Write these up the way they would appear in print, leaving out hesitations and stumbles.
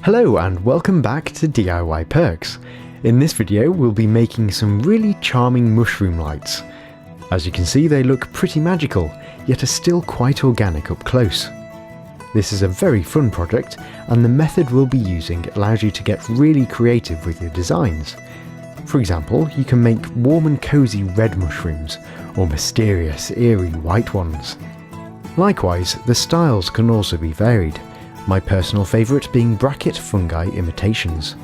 Hello and welcome back to DIY Perks. In this video we'll be making some really charming mushroom lights. As you can see, they look pretty magical, yet are still quite organic up close. This is a very fun project, and the method we'll be using allows you to get really creative with your designs. For example, you can make warm and cozy red mushrooms, or mysterious, eerie white ones. Likewise, the styles can also be varied, my personal favourite being bracket fungi imitations.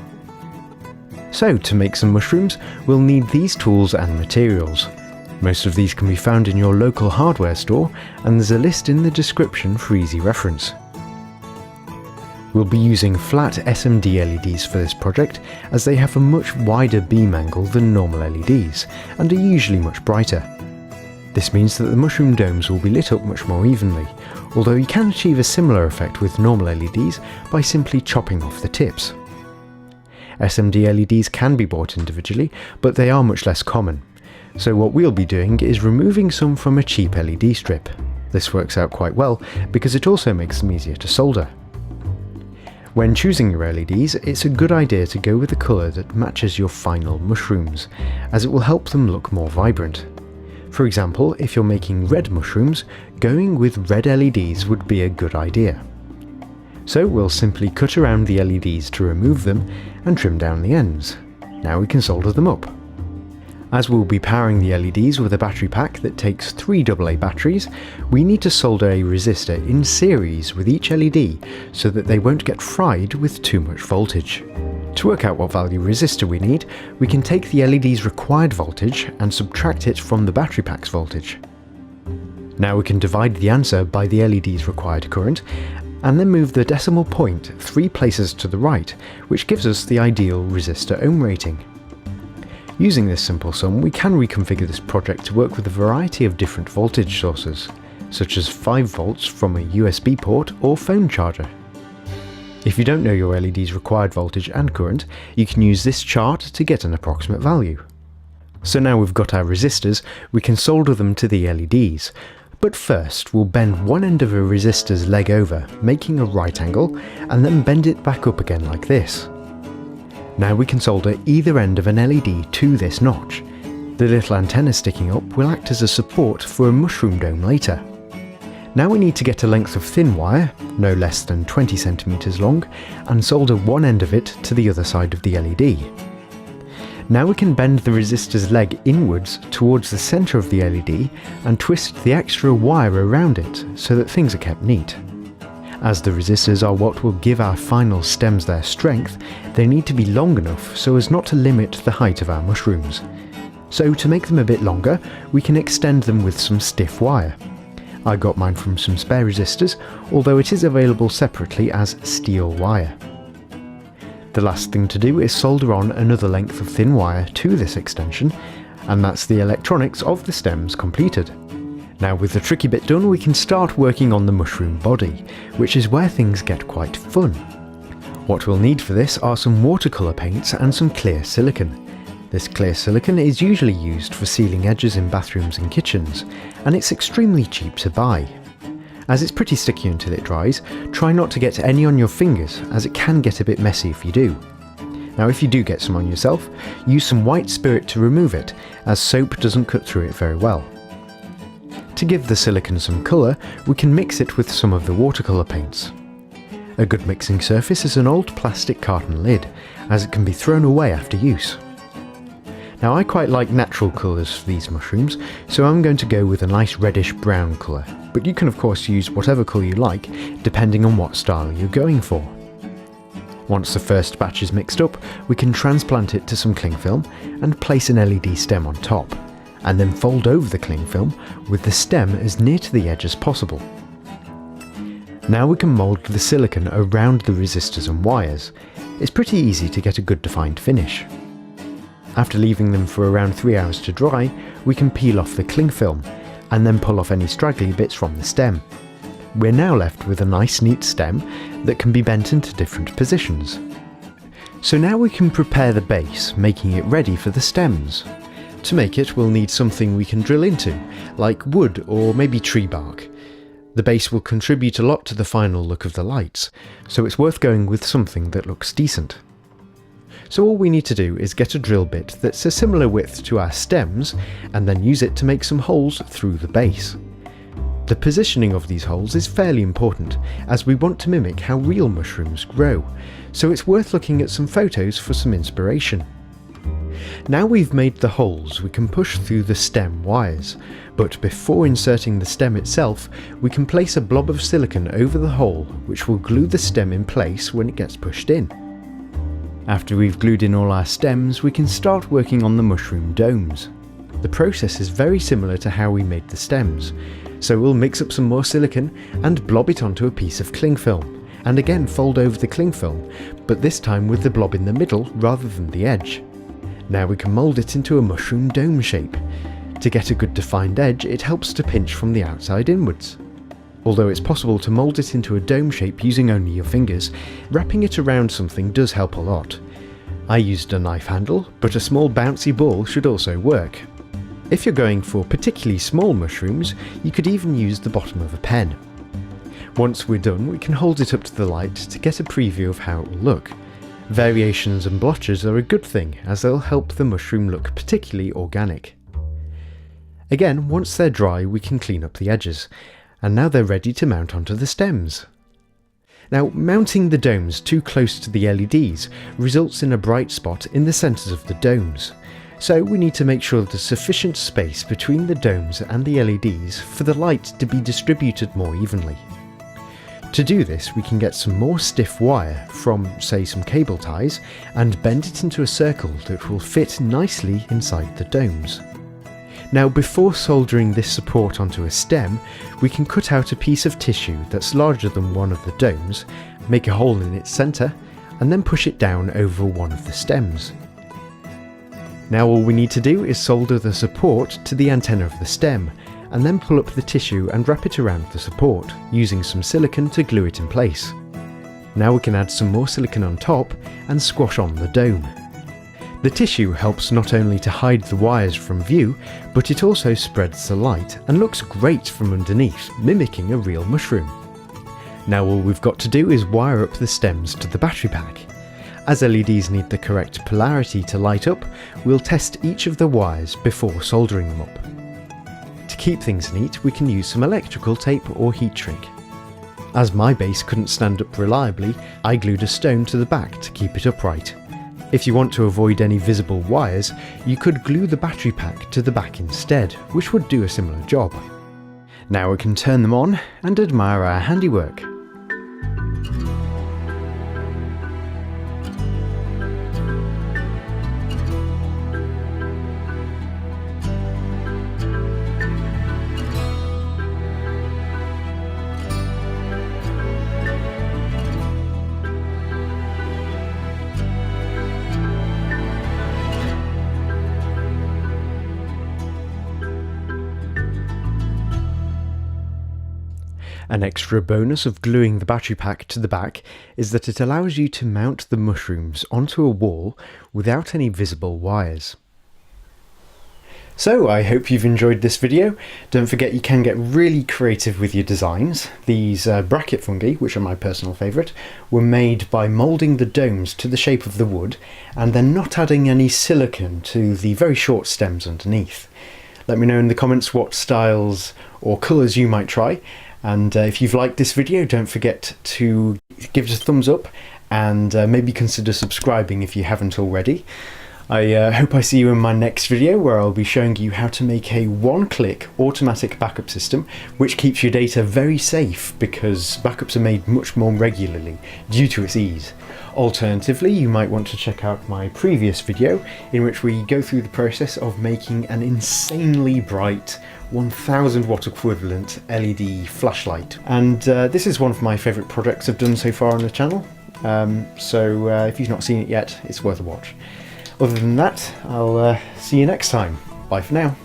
So to make some mushrooms, we'll need these tools and materials. Most of these can be found in your local hardware store, and there's a list in the description for easy reference. We'll be using flat SMD LEDs for this project, as they have a much wider beam angle than normal LEDs, and are usually much brighter. This means that the mushroom domes will be lit up much more evenly, although you can achieve a similar effect with normal LEDs by simply chopping off the tips. SMD LEDs can be bought individually, but they are much less common. So what we'll be doing is removing some from a cheap LED strip. This works out quite well because it also makes them easier to solder. When choosing your LEDs, it's a good idea to go with a colour that matches your final mushrooms, as it will help them look more vibrant. For example, if you're making red mushrooms, going with red LEDs would be a good idea. So we'll simply cut around the LEDs to remove them and trim down the ends. Now we can solder them up. As we'll be powering the LEDs with a battery pack that takes 3 AA batteries, we need to solder a resistor in series with each LED so that they won't get fried with too much voltage. To work out what value resistor we need, we can take the LED's required voltage and subtract it from the battery pack's voltage. Now we can divide the answer by the LED's required current, and then move the decimal point 3 places to the right, which gives us the ideal resistor ohm rating. Using this simple sum, we can reconfigure this project to work with a variety of different voltage sources, such as 5 volts from a USB port or phone charger. If you don't know your LED's required voltage and current, you can use this chart to get an approximate value. So now we've got our resistors, we can solder them to the LEDs. But first, we'll bend one end of a resistor's leg over, making a right angle, and then bend it back up again like this. Now we can solder either end of an LED to this notch. The little antenna sticking up will act as a support for a mushroom dome later. Now we need to get a length of thin wire, no less than 20 centimeters long, and solder one end of it to the other side of the LED. Now we can bend the resistor's leg inwards towards the center of the LED and twist the extra wire around it so that things are kept neat. As the resistors are what will give our final stems their strength, they need to be long enough so as not to limit the height of our mushrooms. So to make them a bit longer, we can extend them with some stiff wire. I got mine from some spare resistors, although it is available separately as steel wire. The last thing to do is solder on another length of thin wire to this extension, and that's the electronics of the stems completed. Now with the tricky bit done, we can start working on the mushroom body, which is where things get quite fun. What we'll need for this are some watercolour paints and some clear silicone. This clear silicone is usually used for sealing edges in bathrooms and kitchens, and it's extremely cheap to buy. As it's pretty sticky until it dries, try not to get any on your fingers, as it can get a bit messy if you do. Now if you do get some on yourself, use some white spirit to remove it, as soap doesn't cut through it very well. To give the silicone some colour, we can mix it with some of the watercolour paints. A good mixing surface is an old plastic carton lid, as it can be thrown away after use. Now I quite like natural colours for these mushrooms, so I'm going to go with a nice reddish brown colour, but you can of course use whatever colour you like, depending on what style you're going for. Once the first batch is mixed up, we can transplant it to some cling film and place an LED stem on top, and then fold over the cling film with the stem as near to the edge as possible. Now we can mould the silicone around the resistors and wires. It's pretty easy to get a good defined finish. After leaving them for around 3 hours to dry, we can peel off the cling film, and then pull off any straggly bits from the stem. We're now left with a nice neat stem that can be bent into different positions. So now we can prepare the base, making it ready for the stems. To make it, we'll need something we can drill into, like wood or maybe tree bark. The base will contribute a lot to the final look of the lights, so it's worth going with something that looks decent. So all we need to do is get a drill bit that's a similar width to our stems, and then use it to make some holes through the base. The positioning of these holes is fairly important, as we want to mimic how real mushrooms grow, so it's worth looking at some photos for some inspiration. Now we've made the holes, we can push through the stem wires, but before inserting the stem itself, we can place a blob of silicone over the hole, which will glue the stem in place when it gets pushed in. After we've glued in all our stems, we can start working on the mushroom domes. The process is very similar to how we made the stems, so we'll mix up some more silicone and blob it onto a piece of cling film, and again fold over the cling film, but this time with the blob in the middle rather than the edge. Now we can mould it into a mushroom dome shape. To get a good defined edge, it helps to pinch from the outside inwards. Although it's possible to mould it into a dome shape using only your fingers, wrapping it around something does help a lot. I used a knife handle, but a small bouncy ball should also work. If you're going for particularly small mushrooms, you could even use the bottom of a pen. Once we're done, we can hold it up to the light to get a preview of how it will look. Variations and blotches are a good thing, as they'll help the mushroom look particularly organic. Again, once they're dry, we can clean up the edges, and now they're ready to mount onto the stems. Now, mounting the domes too close to the LEDs results in a bright spot in the centres of the domes, so we need to make sure there's sufficient space between the domes and the LEDs for the light to be distributed more evenly. To do this, we can get some more stiff wire from, say, some cable ties and bend it into a circle that will fit nicely inside the domes. Now, before soldering this support onto a stem, we can cut out a piece of tissue that's larger than one of the domes, make a hole in its centre, and then push it down over one of the stems. Now all we need to do is solder the support to the antenna of the stem, and then pull up the tissue and wrap it around the support, using some silicone to glue it in place. Now we can add some more silicone on top and squash on the dome. The tissue helps not only to hide the wires from view, but it also spreads the light and looks great from underneath, mimicking a real mushroom. Now all we've got to do is wire up the stems to the battery pack. As LEDs need the correct polarity to light up, we'll test each of the wires before soldering them up. To keep things neat, we can use some electrical tape or heat shrink. As my base couldn't stand up reliably, I glued a stone to the back to keep it upright. If you want to avoid any visible wires, you could glue the battery pack to the back instead, which would do a similar job. Now we can turn them on and admire our handiwork. An extra bonus of gluing the battery pack to the back is that it allows you to mount the mushrooms onto a wall without any visible wires. So I hope you've enjoyed this video. Don't forget you can get really creative with your designs. These bracket fungi, which are my personal favourite, were made by moulding the domes to the shape of the wood and then not adding any silicone to the very short stems underneath. Let me know in the comments what styles or colours you might try. And if you've liked this video, don't forget to give it a thumbs up and maybe consider subscribing if you haven't already. I hope I see you in my next video, where I'll be showing you how to make a one-click automatic backup system which keeps your data very safe, because backups are made much more regularly due to its ease. Alternatively, you might want to check out my previous video in which we go through the process of making an insanely bright 1000 watt equivalent LED flashlight, and this is one of my favourite projects I've done so far on the channel, so if you've not seen it yet, it's worth a watch. Other than that, I'll see you next time. Bye for now.